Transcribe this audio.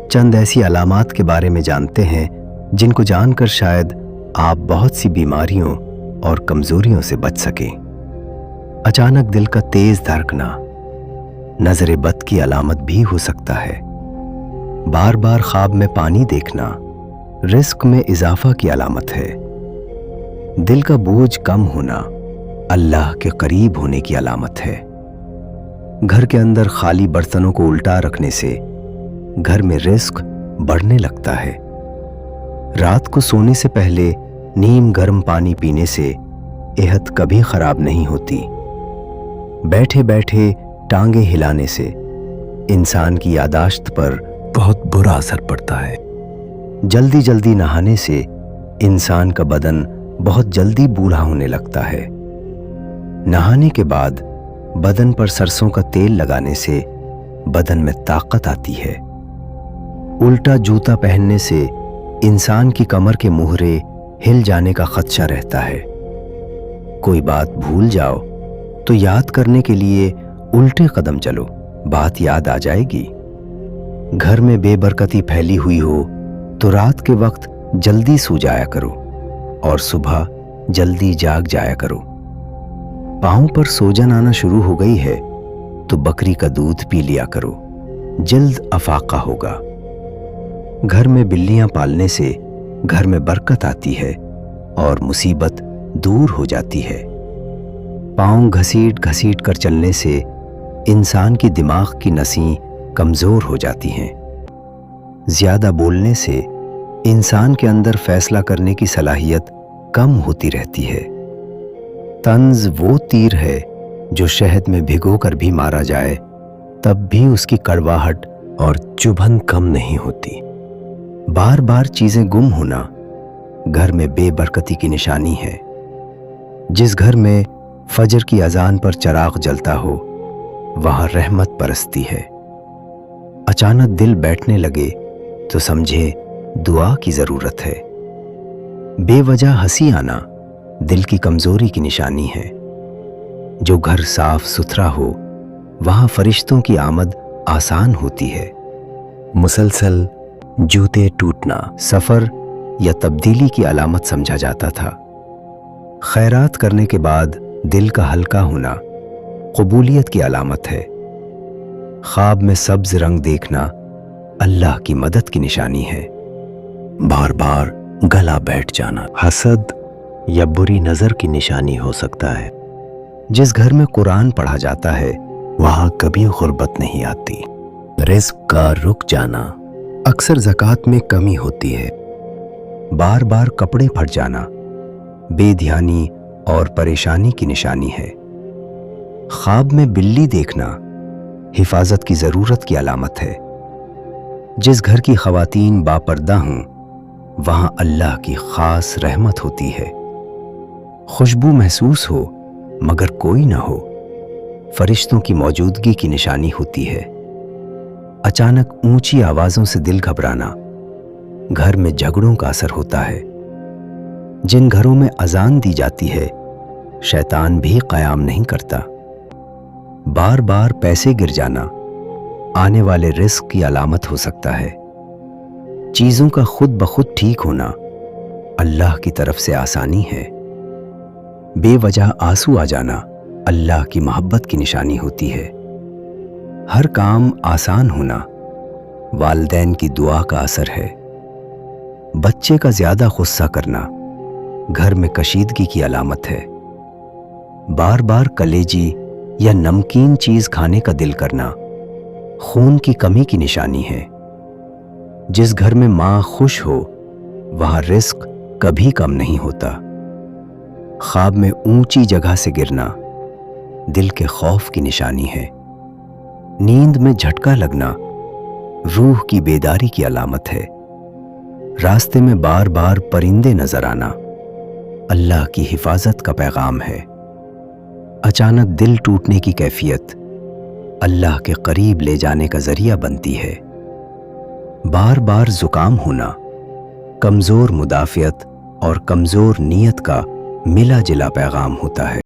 چند ایسی علامات کے بارے میں جانتے ہیں جن کو جان کر شاید آپ بہت سی بیماریوں اور کمزوریوں سے بچ سکیں۔ اچانک دل کا تیز دھڑکنا نظر بد کی علامت بھی ہو سکتا ہے۔ بار بار خواب میں پانی دیکھنا رزق میں اضافہ کی علامت ہے۔ دل کا بوجھ کم ہونا اللہ کے قریب ہونے کی علامت ہے۔ گھر کے اندر خالی برتنوں کو الٹا رکھنے سے گھر میں رزق بڑھنے لگتا ہے۔ رات کو سونے سے پہلے نیم گرم پانی پینے سے صحت کبھی خراب نہیں ہوتی۔ بیٹھے بیٹھے ٹانگیں ہلانے سے انسان کی یادداشت پر بہت برا اثر پڑتا ہے۔ جلدی جلدی نہانے سے انسان کا بدن بہت جلدی بوڑھا ہونے لگتا ہے۔ نہانے کے بعد بدن پر سرسوں کا تیل لگانے سے بدن میں طاقت آتی ہے۔ الٹا جوتا پہننے سے انسان کی کمر کے مہرے ہل جانے کا خدشہ رہتا ہے۔ کوئی بات بھول جاؤ تو یاد کرنے کے لیے الٹے قدم چلو، بات یاد آ جائے گی۔ گھر میں بے برکتی پھیلی ہوئی ہو تو رات کے وقت جلدی سو جایا کرو اور صبح جلدی جاگ جایا کرو۔ پاؤں پر سوجن آنا شروع ہو گئی ہے تو بکری کا دودھ پی لیا کرو، جلد افاقہ ہوگا۔ گھر میں بلیاں پالنے سے گھر میں برکت آتی ہے اور مصیبت دور ہو جاتی ہے۔ پاؤں گھسیٹ گھسیٹ کر چلنے سے انسان کی دماغ کی نسیں کمزور ہو جاتی ہیں۔ زیادہ بولنے سے انسان کے اندر فیصلہ کرنے کی صلاحیت کم ہوتی رہتی ہے۔ طنز وہ تیر ہے جو شہد میں بھگو کر بھی مارا جائے تب بھی اس کی کڑواہٹ اور چبھن کم نہیں ہوتی۔ بار بار چیزیں گم ہونا گھر میں بے برکتی کی نشانی ہے۔ جس گھر میں فجر کی اذان پر چراغ جلتا ہو وہاں رحمت برستی ہے۔ اچانک دل بیٹھنے لگے تو سمجھے دعا کی ضرورت ہے۔ بے وجہ ہنسی آنا دل کی کمزوری کی نشانی ہے۔ جو گھر صاف ستھرا ہو وہاں فرشتوں کی آمد آسان ہوتی ہے۔ مسلسل جوتے ٹوٹنا سفر یا تبدیلی کی علامت سمجھا جاتا تھا۔ خیرات کرنے کے بعد دل کا ہلکا ہونا قبولیت کی علامت ہے۔ خواب میں سبز رنگ دیکھنا اللہ کی مدد کی نشانی ہے۔ بار بار گلا بیٹھ جانا حسد یا بری نظر کی نشانی ہو سکتا ہے۔ جس گھر میں قرآن پڑھا جاتا ہے وہاں کبھی غربت نہیں آتی۔ رزق کا رک جانا اکثر زکوٰۃ میں کمی ہوتی ہے۔ بار بار کپڑے پھٹ جانا بے دھیانی اور پریشانی کی نشانی ہے۔ خواب میں بلی دیکھنا حفاظت کی ضرورت کی علامت ہے۔ جس گھر کی خواتین باپردہ ہوں وہاں اللہ کی خاص رحمت ہوتی ہے۔ خوشبو محسوس ہو مگر کوئی نہ ہو فرشتوں کی موجودگی کی نشانی ہوتی ہے۔ اچانک اونچی آوازوں سے دل گھبرانا گھر میں جھگڑوں کا اثر ہوتا ہے۔ جن گھروں میں اذان دی جاتی ہے شیطان بھی قیام نہیں کرتا۔ بار بار پیسے گر جانا آنے والے رزق کی علامت ہو سکتا ہے۔ چیزوں کا خود بخود ٹھیک ہونا اللہ کی طرف سے آسانی ہے۔ بے وجہ آنسو آ جانا اللہ کی محبت کی نشانی ہوتی ہے۔ ہر کام آسان ہونا والدین کی دعا کا اثر ہے۔ بچے کا زیادہ غصہ کرنا گھر میں کشیدگی کی علامت ہے۔ بار بار کلیجی یا نمکین چیز کھانے کا دل کرنا خون کی کمی کی نشانی ہے۔ جس گھر میں ماں خوش ہو وہاں رزق کبھی کم نہیں ہوتا۔ خواب میں اونچی جگہ سے گرنا دل کے خوف کی نشانی ہے۔ نیند میں جھٹکا لگنا روح کی بیداری کی علامت ہے۔ راستے میں بار بار پرندے نظر آنا اللہ کی حفاظت کا پیغام ہے۔ اچانک دل ٹوٹنے کی کیفیت اللہ کے قریب لے جانے کا ذریعہ بنتی ہے۔ بار بار زکام ہونا کمزور مدافعت اور کمزور نیت کا ملا جلا پیغام ہوتا ہے۔